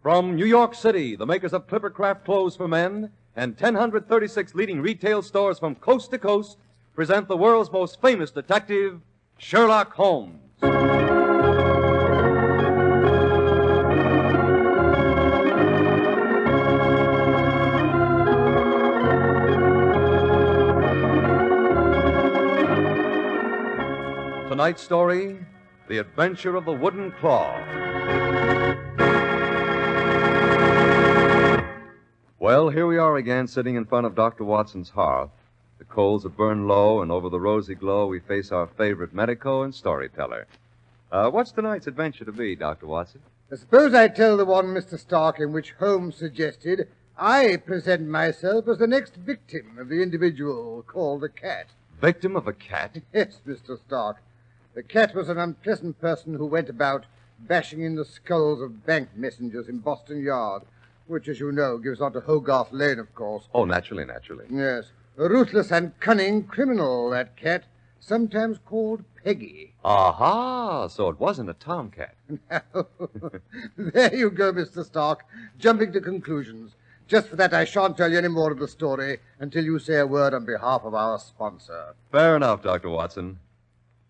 From New York City, the makers of Clippercraft Clothes for Men and 1,036 leading retail stores from coast to coast present the world's most famous detective, Sherlock Holmes. Tonight's story, The Adventure of the Wooden Claw. Well, here we are again, sitting in front of Dr. Watson's hearth. The coals have burned low, and over the rosy glow we face our favorite medico and storyteller. What's tonight's adventure to be, Dr. Watson? Suppose I tell the one, Mr. Stark, in which Holmes suggested I present myself as the next victim of the individual called the cat. Victim of a cat? Yes, Mr. Stark. The cat was an unpleasant person who went about bashing in the skulls of bank messengers in Boston Yard, which, as you know, gives on to Hogarth Lane, of course. Oh, naturally. Yes. A ruthless and cunning criminal, that cat, sometimes called Peggy. Aha! So it wasn't a tomcat. No. There you go, Mr. Stark, jumping to conclusions. Just for that, I shan't tell you any more of the story until you say a word on behalf of our sponsor. Fair enough, Dr. Watson.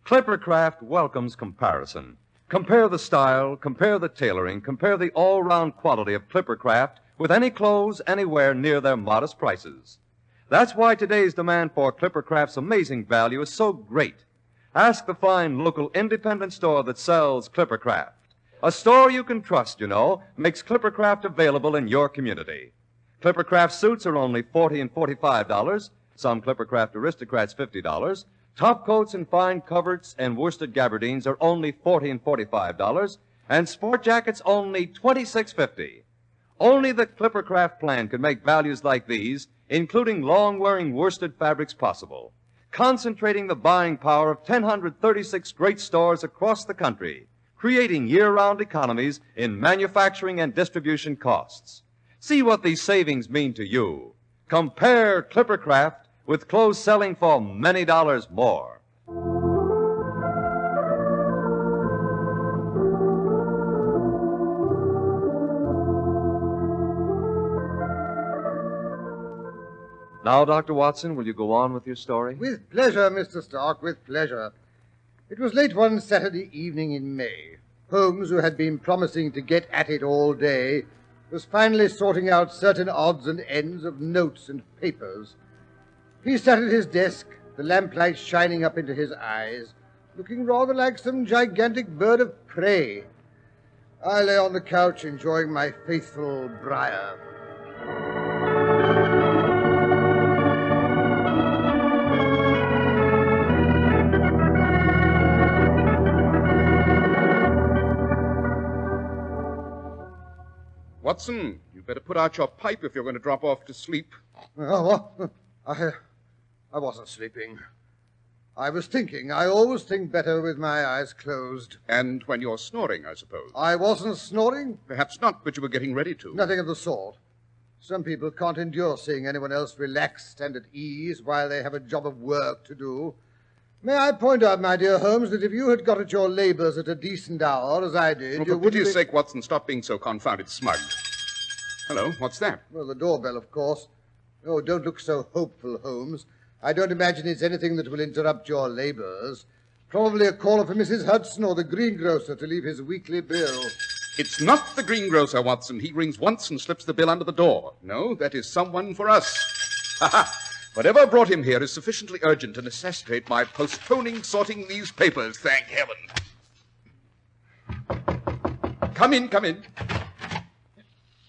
Clippercraft welcomes comparison. Compare the style, compare the tailoring, compare the all-round quality of Clippercraft with any clothes anywhere near their modest prices. That's why today's demand for Clippercraft's amazing value is so great. Ask the fine local independent store that sells Clippercraft. A store you can trust, you know, makes Clippercraft available in your community. Clippercraft suits are only $40 and $45, some Clippercraft aristocrats $50. Top coats and fine coverts and worsted gabardines are only $40 and $45, and sport jackets only $26.50. Only the Clippercraft plan could make values like these, including long-wearing worsted fabrics, possible, concentrating the buying power of 1,036 great stores across the country, creating year-round economies in manufacturing and distribution costs. See what these savings mean to you. Compare Clippercraft with clothes selling for many dollars more. Now, Dr. Watson, will you go on with your story? With pleasure, Mr. Stark, with pleasure. It was late one Saturday evening in May. Holmes, who had been promising to get at it all day, was finally sorting out certain odds and ends of notes and papers. He sat at his desk, the lamplight shining up into his eyes, looking rather like some gigantic bird of prey. I lay on the couch enjoying my faithful briar. Watson, you'd better put out your pipe if you're going to drop off to sleep. Oh, what? I wasn't sleeping. I was thinking. I always think better with my eyes closed. And when you're snoring, I suppose. I wasn't snoring? Perhaps not, but you were getting ready to. Nothing of the sort. Some people can't endure seeing anyone else relaxed and at ease while they have a job of work to do. May I point out, my dear Holmes, that if you had got at your labors at a decent hour, as I did, For pity's sake, Watson, stop being so confounded smug. Hello, what's that? Well, the doorbell, of course. Oh, don't look so hopeful, Holmes. I don't imagine it's anything that will interrupt your labors. Probably a caller for Mrs. Hudson or the greengrocer to leave his weekly bill. It's not the greengrocer, Watson. He rings once and slips the bill under the door. No, that is someone for us. Ha-ha! Whatever brought him here is sufficiently urgent to necessitate my postponing sorting these papers, thank heaven. Come in, come in.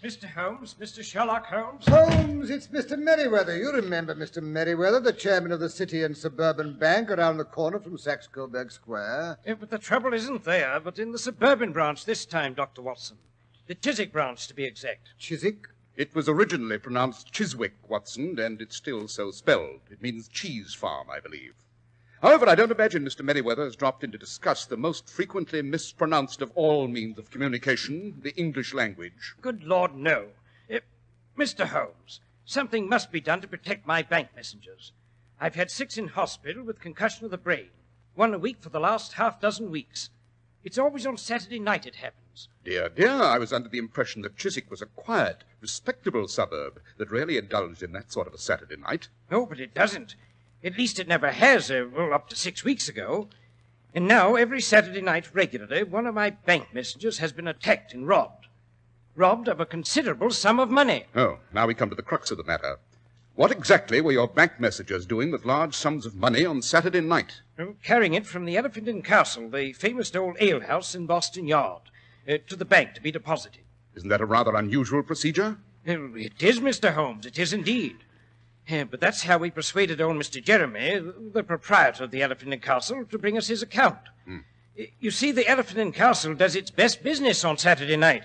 Mr. Holmes, Mr. Sherlock Holmes. Holmes, it's Mr. Merriweather. You remember Mr. Merriweather, the chairman of the City and Suburban Bank around the corner from Saxe-Coburg Square? Yeah, but the trouble isn't there, but in the suburban branch this time, Dr. Watson. The Chiswick branch, to be exact. Chiswick? It was originally pronounced Chiswick, Watson, and it's still so spelled. It means cheese farm, I believe. However, I don't imagine Mr. Merriweather has dropped in to discuss the most frequently mispronounced of all means of communication, the English language. Good Lord, no. Mr. Holmes, something must be done to protect my bank messengers. I've had 6 in hospital with concussion of the brain, 1 a week for the last half-dozen weeks. It's always on Saturday night it happens. Dear, I was under the impression that Chiswick was a quiet, respectable suburb that rarely indulged in that sort of a Saturday night. No, but it doesn't. At least it never has, up to 6 weeks ago. And now, every Saturday night regularly, one of my bank messengers has been attacked and robbed. Robbed of a considerable sum of money. Oh, now we come to the crux of the matter. What exactly were your bank messengers doing with large sums of money on Saturday night? Carrying it from the Elephant and Castle, the famous old alehouse in Boston Yard, to the bank to be deposited. Isn't that a rather unusual procedure? It is, Mr. Holmes, it is indeed. But that's how we persuaded old Mr. Jeremy, the proprietor of the Elephant and Castle, to bring us his account. You see, the Elephant and Castle does its best business on Saturday night.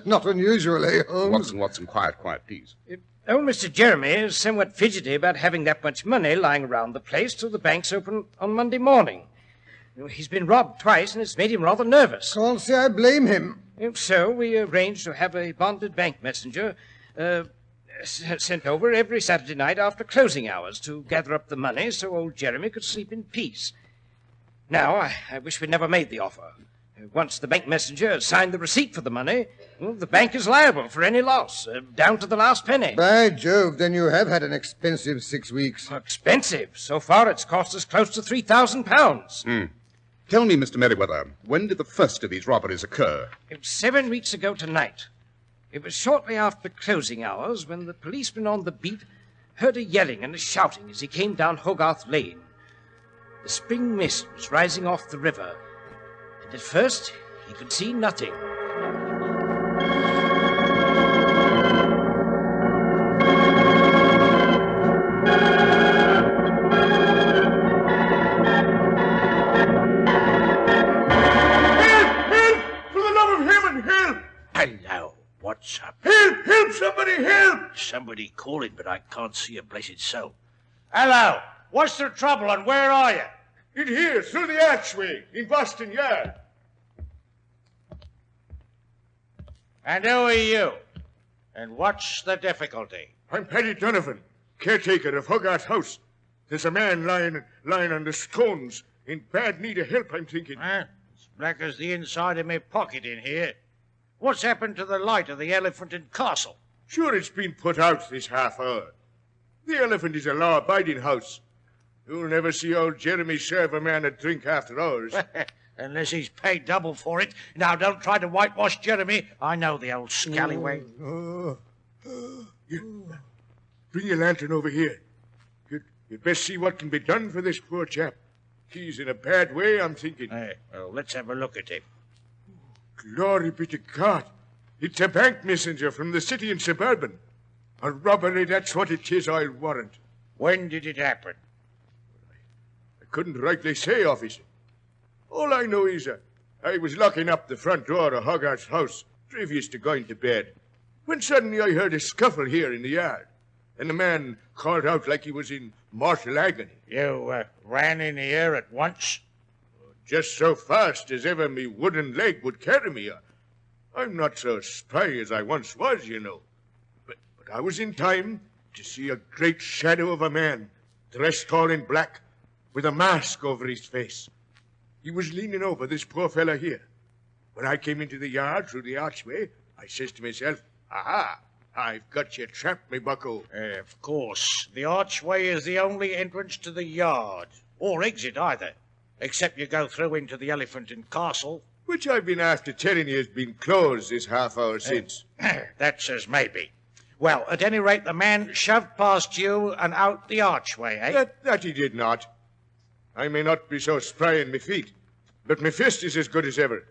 Not unusually, Holmes. Watson, quiet, please. Old Mr. Jeremy is somewhat fidgety about having that much money lying around the place till the bank's open on Monday morning. He's been robbed twice, and it's made him rather nervous. Can't say I blame him. So we arranged to have a bonded bank messenger sent over every Saturday night after closing hours to gather up the money so old Jeremy could sleep in peace. Now, I wish we'd never made the offer. Once the bank messenger has signed the receipt for the money, the bank is liable for any loss, down to the last penny. By Jove, then you have had an expensive 6 weeks. Expensive? So far it's cost us close to £3,000. Tell me, Mr. Merriweather, when did the first of these robberies occur? It was 7 weeks ago tonight. It was shortly after closing hours when the policeman on the beat heard a yelling and a shouting as he came down Hogarth Lane. The spring mist was rising off the river, and at first he could see nothing. Hello, what's up? Help! Somebody help! Somebody calling, but I can't see a blessed soul. Hello! What's the trouble and where are you? In here, through the archway, in Boston Yard. And who are you? And what's the difficulty? I'm Paddy Donovan, caretaker of Hogarth House. There's a man lying on the stones, in bad need of help, I'm thinking. As black as the inside of my pocket in here. What's happened to the light of the Elephant and Castle? Sure, it's been put out this half hour. The Elephant is a law-abiding house. You'll never see old Jeremy serve a man a drink after hours. Unless he's paid double for it. Now, don't try to whitewash Jeremy. I know the old scallywag. Bring your lantern over here. You'd best see what can be done for this poor chap. He's in a bad way, I'm thinking. Well, let's have a look at him. Glory be to God. It's a bank messenger from the city and suburban. A robbery, that's what it is, I'll warrant. When did it happen? I couldn't rightly say, officer. All I know is I was locking up the front door of Hogarth's house previous to going to bed, when suddenly I heard a scuffle here in the yard, and the man called out like he was in mortal agony. You ran in here at once? Just so fast as ever me wooden leg would carry me. I'm not so spry as I once was, you know. But I was in time to see a great shadow of a man, dressed all in black, with a mask over his face. He was leaning over this poor fella here. When I came into the yard through the archway, I says to myself, aha, I've got you trapped, me bucko. Of course. The archway is the only entrance to the yard, or exit either. Except you go through into the Elephant and Castle. Which I've been after telling you has been closed this half hour since. That's as maybe. Well, at any rate, the man shoved past you and out the archway, eh? That he did not. I may not be so spry in me feet, but me fist is as good as ever.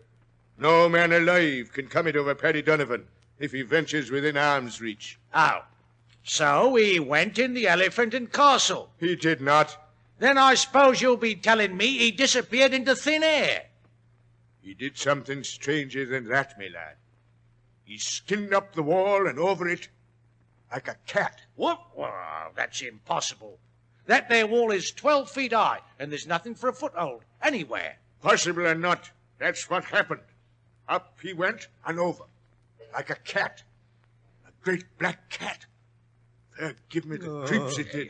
No man alive can come it over Paddy Donovan if he ventures within arm's reach. Oh. So he went in the Elephant and Castle? He did not. Then I suppose you'll be telling me he disappeared into thin air. He did something stranger than that, me lad. He skinned up the wall and over it like a cat. What? Well, that's impossible. That there wall is 12 feet high, and there's nothing for a foothold anywhere. Possible or not, that's what happened. Up he went and over, like a cat. A great black cat. There, give me the creeps it did.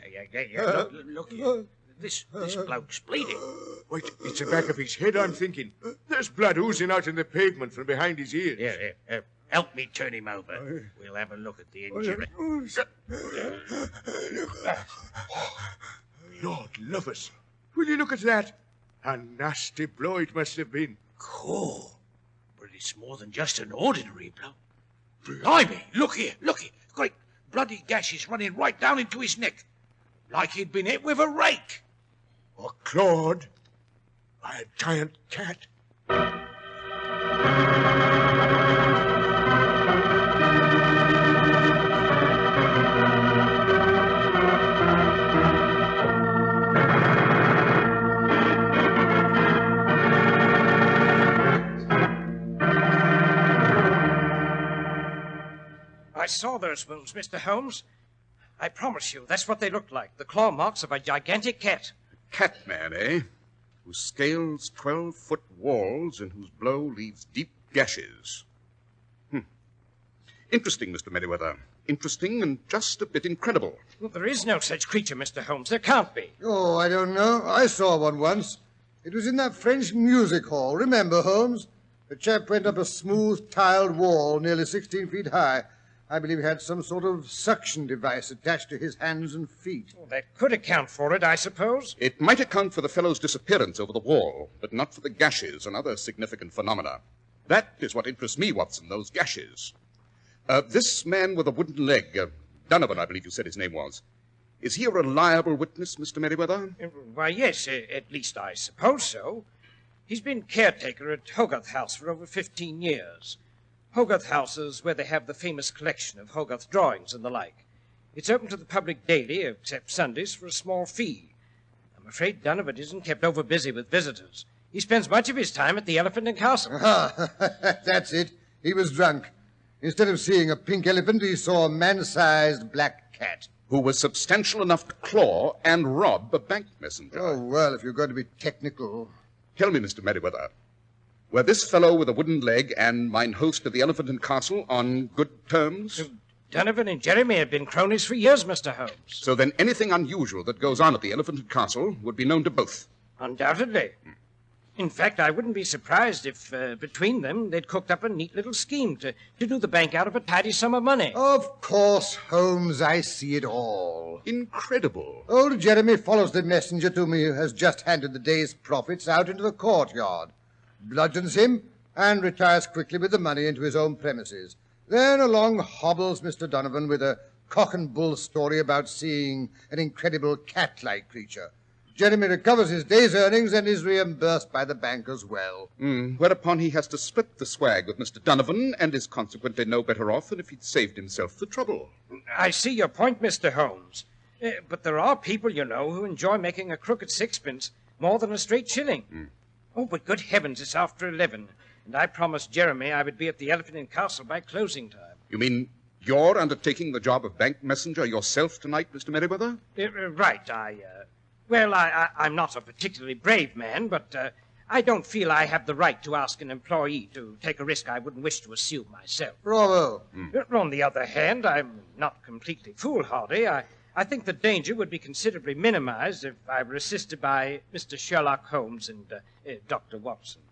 Yeah. Look here. This bloke's bleeding. Wait, it's the back of his head, I'm thinking. There's blood oozing out in the pavement from behind his ears. Yeah. Help me turn him over. We'll have a look at the injury. Lord love us. Will you look at that? A nasty blow it must have been. Cool. But it's more than just an ordinary blow. Blimey, look here. Great bloody gashes running right down into his neck. Like he'd been hit with a rake. Or clawed by a giant cat. I saw those wounds, Mr. Holmes. I promise you, that's what they looked like. The claw marks of a gigantic cat. Catman, eh? Who scales 12-foot walls and whose blow leaves deep gashes. Interesting, Mr. Merriweather. Interesting and just a bit incredible. Well, there is no such creature, Mr. Holmes. There can't be. Oh, I don't know. I saw one once. It was in that French music hall. Remember, Holmes? The chap went up a smooth, tiled wall nearly 16 feet high. I believe he had some sort of suction device attached to his hands and feet. Well, that could account for it, I suppose. It might account for the fellow's disappearance over the wall, but not for the gashes and other significant phenomena. That is what interests me, Watson, those gashes. This man with a wooden leg, Donovan, I believe you said his name was. Is he a reliable witness, Mr. Merriweather? Why, yes, at least I suppose so. He's been caretaker at Hogarth House for over 15 years. Hogarth House is where they have the famous collection of Hogarth drawings and the like. It's open to the public daily, except Sundays, for a small fee. I'm afraid Donovan isn't kept over busy with visitors. He spends much of his time at the Elephant and Castle. Ah, that's it. He was drunk. Instead of seeing a pink elephant, he saw a man-sized black cat. Who was substantial enough to claw and rob a bank messenger. Oh, well, if you're going to be technical. Tell me, Mr. Merriweather, were this fellow with a wooden leg and mine host of the Elephant and Castle on good terms? Donovan and Jeremy have been cronies for years, Mr. Holmes. So then anything unusual that goes on at the Elephant and Castle would be known to both. Undoubtedly. In fact, I wouldn't be surprised if, between them, they'd cooked up a neat little scheme to do the bank out of a tidy sum of money. Of course, Holmes, I see it all. Incredible. Old Jeremy follows the messenger to whom he has just handed the day's profits out into the courtyard, bludgeons him, and retires quickly with the money into his own premises. Then along hobbles Mr. Donovan with a cock and bull story about seeing an incredible cat-like creature. Jeremy recovers his day's earnings and is reimbursed by the bank as well. Whereupon he has to split the swag with Mr. Donovan and is consequently no better off than if he'd saved himself the trouble. I see your point, Mr. Holmes. But there are people, you know, who enjoy making a crooked sixpence more than a straight shilling. Oh, but good heavens, it's after 11, and I promised Jeremy I would be at the Elephant and Castle by closing time. You mean you're undertaking the job of bank messenger yourself tonight, Mr. Merriweather? Right, I'm not a particularly brave man, but I don't feel I have the right to ask an employee to take a risk I wouldn't wish to assume myself. Bravo. On the other hand, I'm not completely foolhardy. I think the danger would be considerably minimized if I were assisted by Mr. Sherlock Holmes and Dr. Watson.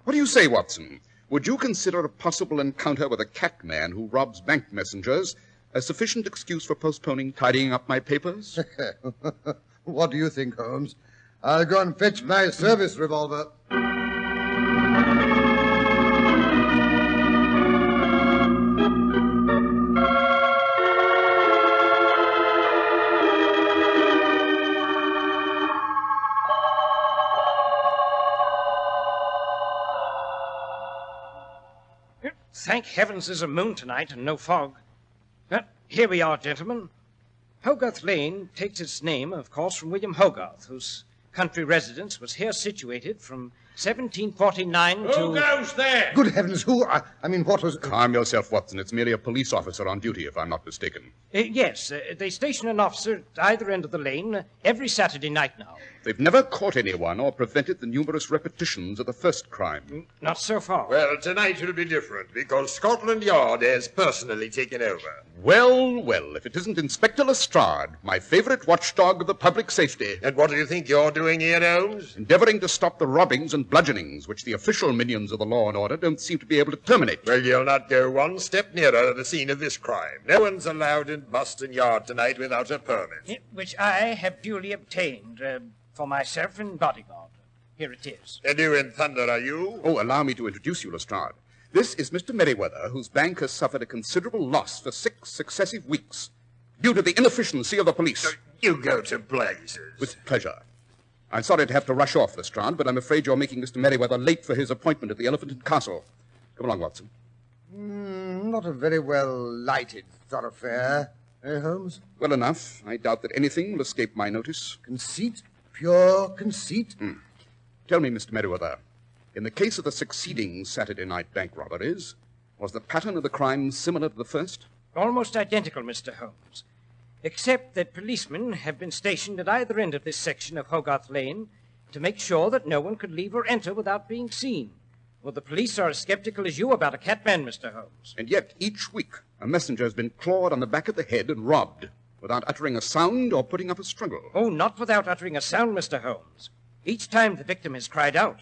What do you say, Watson? Would you consider a possible encounter with a cat man who robs bank messengers a sufficient excuse for postponing tidying up my papers? What do you think, Holmes? I'll go and fetch my service revolver. Thank heavens there's a moon tonight and no fog. Here we are, gentlemen. Hogarth Lane takes its name, of course, from William Hogarth, whose country residence was here situated from 1749 Who to... goes there? Good heavens, who? I mean, what was... Calm yourself, Watson. It's merely a police officer on duty, if I'm not mistaken. Yes, they station an officer at either end of the lane every Saturday night now. They've never caught anyone or prevented the numerous repetitions of the first crime. Not so far. Well, tonight will be different because Scotland Yard has personally taken over. Well, well, if it isn't Inspector Lestrade, my favorite watchdog of the public safety. And what do you think you're doing here, Holmes? Endeavoring to stop the robbings and bludgeonings which the official minions of the law and order don't seem to be able to terminate. Well, you'll not go one step nearer the scene of this crime. No one's allowed in Boston Yard tonight without a permit. Which I have duly obtained for myself and bodyguard. Here it is. And who in thunder are you? Oh, allow me to introduce you, Lestrade. This is Mr. Merriweather, whose bank has suffered a considerable loss for 6 successive weeks due to the inefficiency of the police. You go to blazes. With pleasure. I'm sorry to have to rush off, Lestrade, but I'm afraid you're making Mr. Merriweather late for his appointment at the Elephant and Castle. Come along, Watson. Not a very well lighted thoroughfare, eh, Holmes? Well enough. I doubt that anything will escape my notice. Conceit? Pure conceit? Tell me, Mr. Merriweather, in the case of the succeeding Saturday night bank robberies, was the pattern of the crime similar to the first? Almost identical, Mr. Holmes, except that policemen have been stationed at either end of this section of Hogarth Lane to make sure that no one could leave or enter without being seen. Well, the police are as skeptical as you about a catman, Mr. Holmes. And yet, each week, a messenger has been clawed on the back of the head and robbed without uttering a sound or putting up a struggle. Oh, not without uttering a sound, Mr. Holmes. Each time the victim has cried out.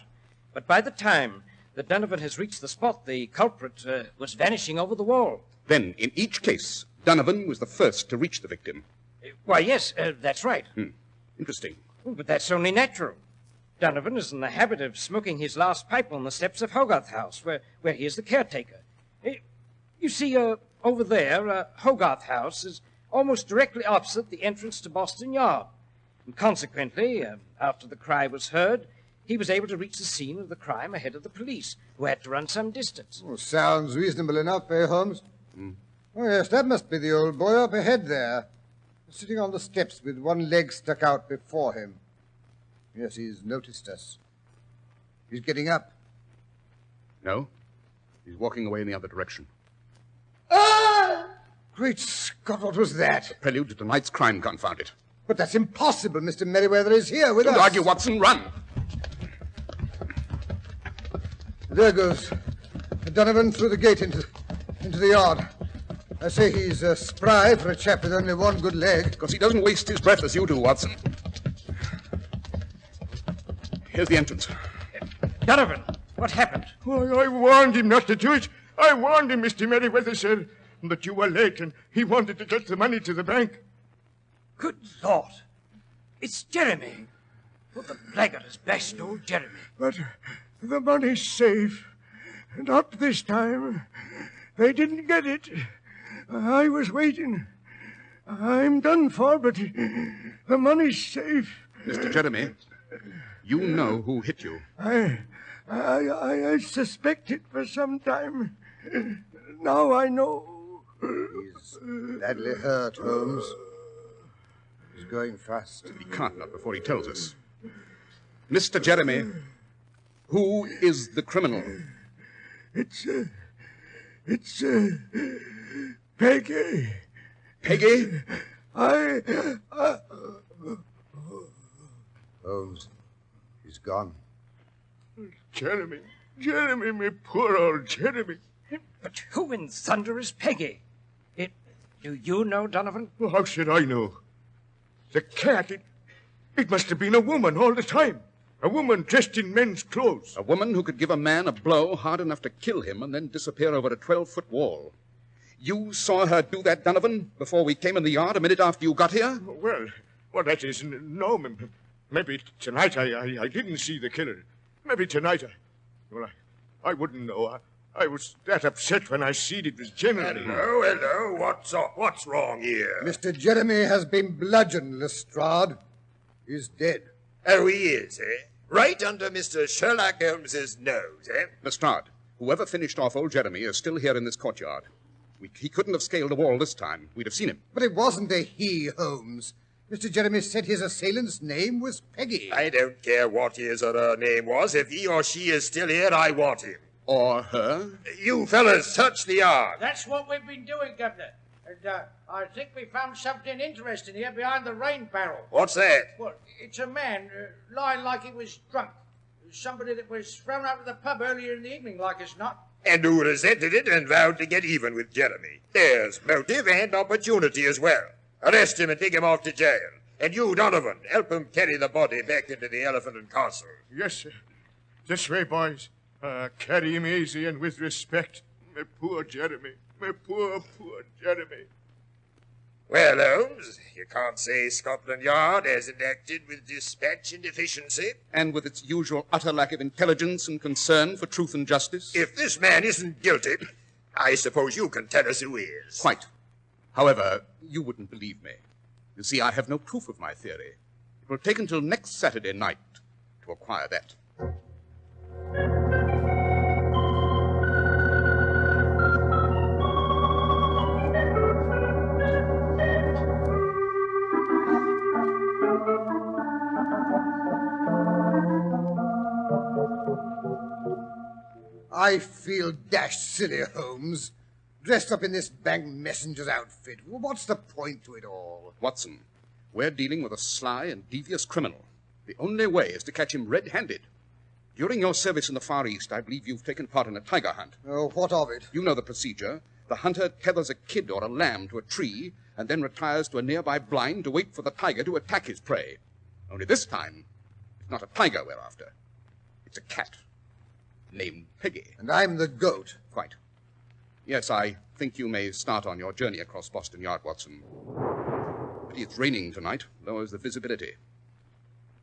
But by the time that Donovan has reached the spot, the culprit was vanishing over the wall. Then, in each case, Donovan was the first to reach the victim. Why, yes, that's right. Interesting. Oh, but that's only natural. Donovan is in the habit of smoking his last pipe on the steps of Hogarth House, where he is the caretaker. You see, over there, Hogarth House is almost directly opposite the entrance to Boston Yard. And consequently, after the cry was heard, he was able to reach the scene of the crime ahead of the police, who had to run some distance. Oh, sounds reasonable enough, eh, Holmes? Oh, yes, that must be the old boy up ahead there, sitting on the steps with one leg stuck out before him. Yes, he's noticed us. He's getting up. No? He's walking away in the other direction. Ah! Great Scott, what was that? Prelude to tonight's crime, confound it. But that's impossible. Mr. Merriweather is here with us. Don't argue, Watson. Run! There goes Donovan through the gate into the yard. I say he's spry for a chap with only one good leg. Because he doesn't waste his breath as you do, Watson. Here's the entrance. Donovan, what happened? Why, I warned him not to do it. I warned him, Mr. Merriweather, sir. But you were late, and he wanted to get the money to the bank. Good Lord. It's Jeremy. Well, the blackguard has bashed old Jeremy. But the money's safe. Not this time. They didn't get it. I was waiting. I'm done for, but the money's safe. Mr. Jeremy, you know who hit you. I suspected for some time. Now I know. He's badly hurt, Holmes. He's going fast. He can't, not before he tells us. Mr. Jeremy, who is the criminal? It's Peggy. Peggy? Holmes, he's gone. Jeremy, my poor old Jeremy. But who in thunder is Peggy? Do you know, Donovan? Well, how should I know? The cat, it must have been a woman all the time. A woman dressed in men's clothes. A woman who could give a man a blow hard enough to kill him and then disappear over a 12-foot wall. You saw her do that, Donovan, before we came in the yard a minute after you got here? Well, that is, no, maybe tonight I didn't see the killer. Maybe tonight I wouldn't know. I was that upset when I seen it was Jeremy. Hello, what's wrong here? Mr. Jeremy has been bludgeoned, Lestrade. He's dead. Oh, he is, eh? Right under Mr. Sherlock Holmes's nose, eh? Lestrade, whoever finished off old Jeremy is still here in this courtyard. He couldn't have scaled the wall this time. We'd have seen him. But it wasn't a he, Holmes. Mr. Jeremy said his assailant's name was Peggy. I don't care what his or her name was. If he or she is still here, I want him. Or her? You fellas, search the yard. That's what we've been doing, Governor. And I think we found something interesting here behind the rain barrel. What's that? Well, it's a man lying like he was drunk. Somebody that was thrown out of the pub earlier in the evening, like as not. And who resented it and vowed to get even with Jeremy. There's motive and opportunity as well. Arrest him and take him off to jail. And you, Donovan, help him carry the body back into the Elephant and Castle. Yes, sir. This way, boys. Carry him easy and with respect. My poor Jeremy. My poor, poor Jeremy. Well, Holmes, you can't say Scotland Yard hasn't acted with dispatch and efficiency. And with its usual utter lack of intelligence and concern for truth and justice? If this man isn't guilty, I suppose you can tell us who is. Quite. However, you wouldn't believe me. You see, I have no proof of my theory. It will take until next Saturday night to acquire that. I feel dashed silly, Holmes. Dressed up in this bank messenger's outfit. What's the point to it all? Watson, we're dealing with a sly and devious criminal. The only way is to catch him red-handed. During your service in the Far East, I believe you've taken part in a tiger hunt. Oh, what of it? You know the procedure. The hunter tethers a kid or a lamb to a tree and then retires to a nearby blind to wait for the tiger to attack his prey. Only this time, it's not a tiger we're after. It's a cat named Peggy. And I'm the goat. Quite. Yes, I think you may start on your journey across Boston Yard, Watson. But it's raining tonight, lowers the visibility.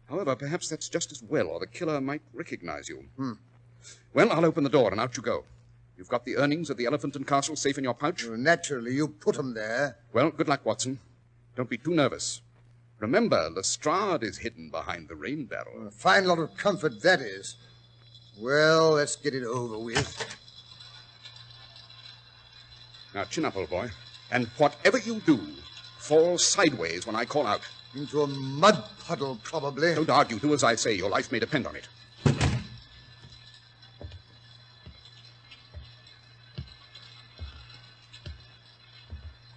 However, perhaps that's just as well, or the killer might recognize you. Well, I'll open the door and out you go. You've got the earnings of the Elephant and Castle safe in your pouch? Well, naturally, you put 'em there. Well, good luck, Watson. Don't be too nervous. Remember, Lestrade is hidden behind the rain barrel. A fine lot of comfort that is. Well, let's get it over with. Now, chin up, old boy. And whatever you do, fall sideways when I call out. Into a mud puddle, probably. Don't argue. Do as I say. Your life may depend on it.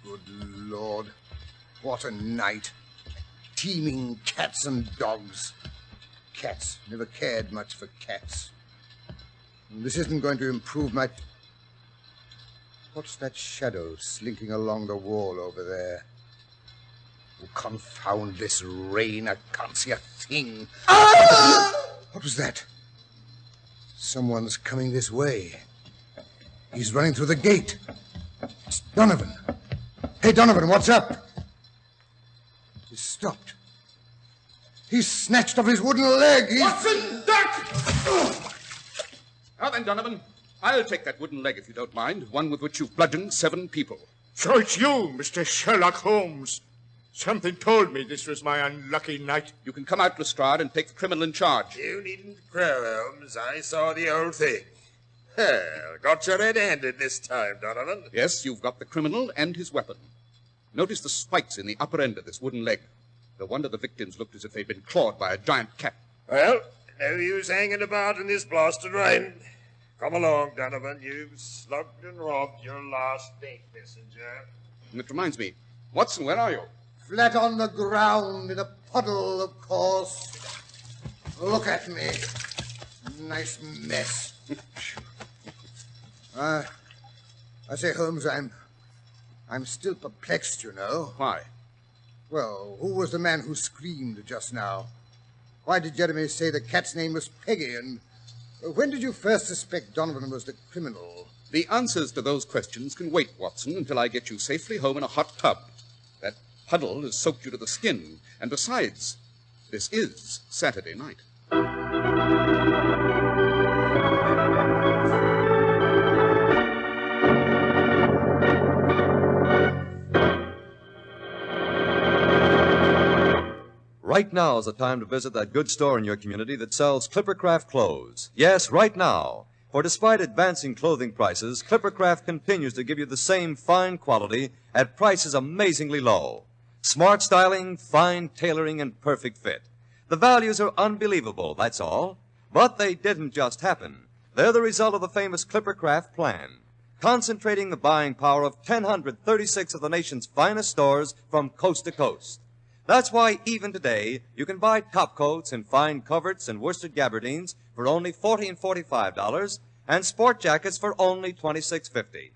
Good Lord. What a night. Teeming cats and dogs. Cats. Never cared much for cats. And this isn't going to improve my... What's that shadow slinking along the wall over there? Oh, confound this rain. I can't see a thing. Ah! What was that? Someone's coming this way. He's running through the gate. It's Donovan. Hey, Donovan, what's up? He's stopped. He's snatched off his wooden leg. Watson, duck! Now then, Donovan, I'll take that wooden leg if you don't mind, one with which you've bludgeoned 7 people. So it's you, Mr. Sherlock Holmes. Something told me this was my unlucky night. You can come out, Lestrade, and take the criminal in charge. You needn't crow, Holmes. I saw the old thing. Well, got you red-handed this time, Donovan. Yes, you've got the criminal and his weapon. Notice the spikes in the upper end of this wooden leg. No wonder the victims looked as if they'd been clawed by a giant cat. Well, no use hanging about in this blasted rain. Come along, Donovan. You've slugged and robbed your last bank messenger. And it reminds me, Watson, where are you? Flat on the ground in a puddle, of course. Look at me. Nice mess. I say, Holmes, I'm still perplexed, you know. Why? Well, who was the man who screamed just now? Why did Jeremy say the cat's name was Peggy? And when did you first suspect Donovan was the criminal? The answers to those questions can wait, Watson, until I get you safely home in a hot tub. That puddle has soaked you to the skin. And besides, this is Saturday night. Right now is the time to visit that good store in your community that sells Clippercraft clothes. Yes, right now. For despite advancing clothing prices, Clippercraft continues to give you the same fine quality at prices amazingly low. Smart styling, fine tailoring, and perfect fit. The values are unbelievable, that's all. But they didn't just happen. They're the result of the famous Clippercraft plan, concentrating the buying power of 1,036 of the nation's finest stores from coast to coast. That's why even today you can buy top coats and fine coverts and worsted gabardines for only $40 and $45 and sport jackets for only $26.50.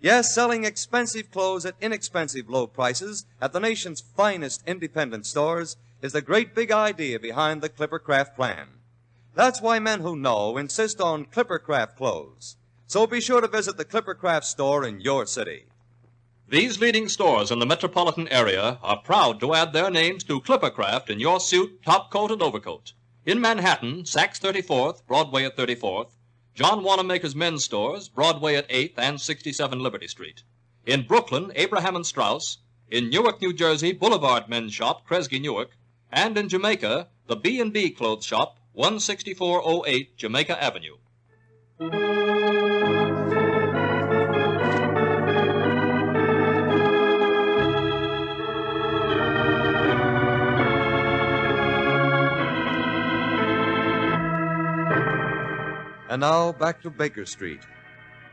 Yes, selling expensive clothes at inexpensive low prices at the nation's finest independent stores is the great big idea behind the Clippercraft plan. That's why men who know insist on Clippercraft clothes. So be sure to visit the Clippercraft store in your city. These leading stores in the metropolitan area are proud to add their names to Clippercraft in your suit, top coat, and overcoat. In Manhattan, Saks 34th, Broadway at 34th. John Wanamaker's men's stores, Broadway at 8th and 67 Liberty Street. In Brooklyn, Abraham and Strauss. In Newark, New Jersey, Boulevard Men's Shop, Kresge Newark. And in Jamaica, the B&B Clothes Shop, 16408 Jamaica Avenue. And now, back to Baker Street.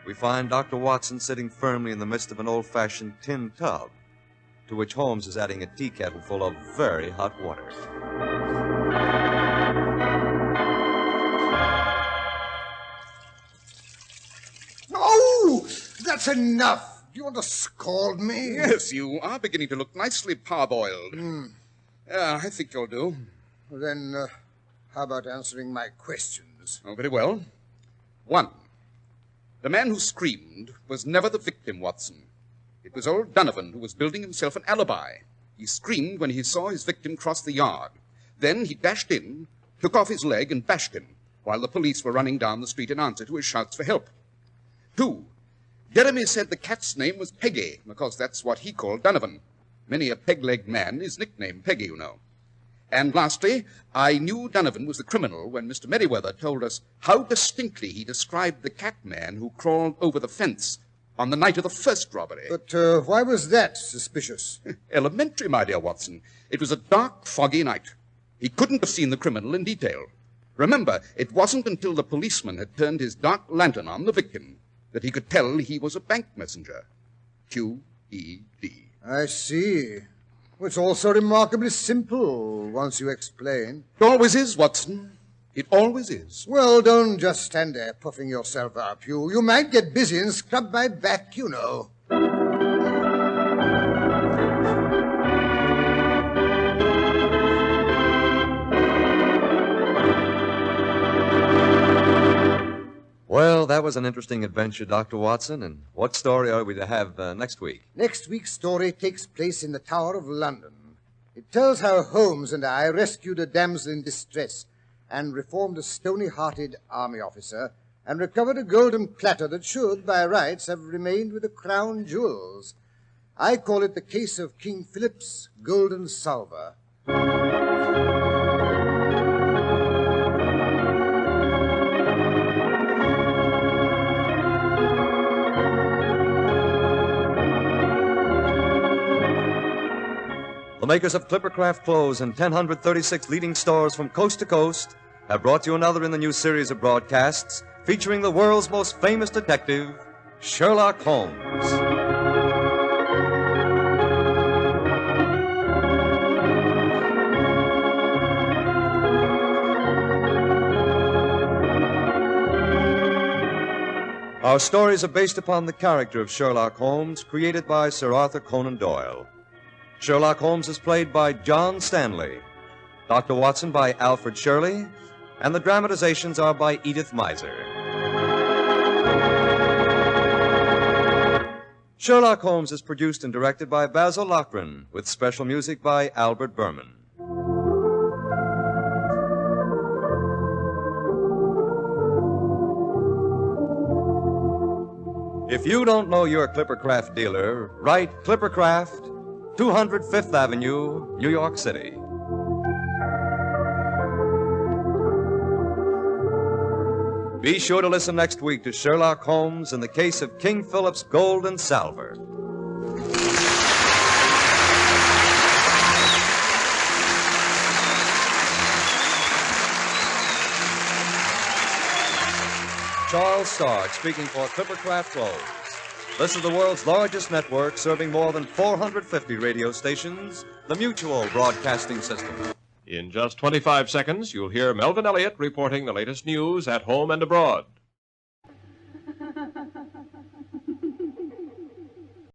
We find Dr. Watson sitting firmly in the midst of an old-fashioned tin tub, to which Holmes is adding a tea kettle full of very hot water. Oh, that's enough. Do you want to scald me? Yes, you are beginning to look nicely parboiled. I think you'll do. Well, then, how about answering my questions? Oh, very well. 1. The man who screamed was never the victim, Watson. It was old Donovan who was building himself an alibi. He screamed when he saw his victim cross the yard. Then he dashed in, took off his leg, and bashed him, while the police were running down the street in answer to his shouts for help. 2. Jeremy said the cat's name was Peggy, because that's what he called Donovan. Many a peg-legged man is nicknamed Peggy, you know. And lastly, I knew Donovan was the criminal when Mr. Merriweather told us how distinctly he described the cat man who crawled over the fence on the night of the first robbery. But why was that suspicious? Elementary, my dear Watson. It was a dark, foggy night. He couldn't have seen the criminal in detail. Remember, it wasn't until the policeman had turned his dark lantern on the victim that he could tell he was a bank messenger. Q-E-D. I see. Well, it's all so remarkably simple once you explain. It always is, Watson. It always is. Well, don't just stand there puffing yourself up. You might get busy and scrub my back, you know. Well, that was an interesting adventure, Dr. Watson. And what story are we to have next week? Next week's story takes place in the Tower of London. It tells how Holmes and I rescued a damsel in distress and reformed a stony-hearted army officer and recovered a golden platter that should, by rights, have remained with the crown jewels. I call it the case of King Philip's golden salver. The makers of Clippercraft clothes and 1,036 leading stores from coast to coast have brought you another in the new series of broadcasts featuring the world's most famous detective, Sherlock Holmes. Our stories are based upon the character of Sherlock Holmes, created by Sir Arthur Conan Doyle. Sherlock Holmes is played by John Stanley, Dr. Watson by Alfred Shirley, and the dramatizations are by Edith Miser. Sherlock Holmes is produced and directed by Basil Lochran, with special music by Albert Berman. If you don't know your Clippercraft dealer, write Clippercraft, 200 Fifth Avenue, New York City. Be sure to listen next week to Sherlock Holmes in the case of King Philip's golden salver. Charles Stark speaking for Clippercraft Clothes. This is the world's largest network serving more than 450 radio stations, the Mutual Broadcasting System. In just 25 seconds, you'll hear Melvin Elliott reporting the latest news at home and abroad.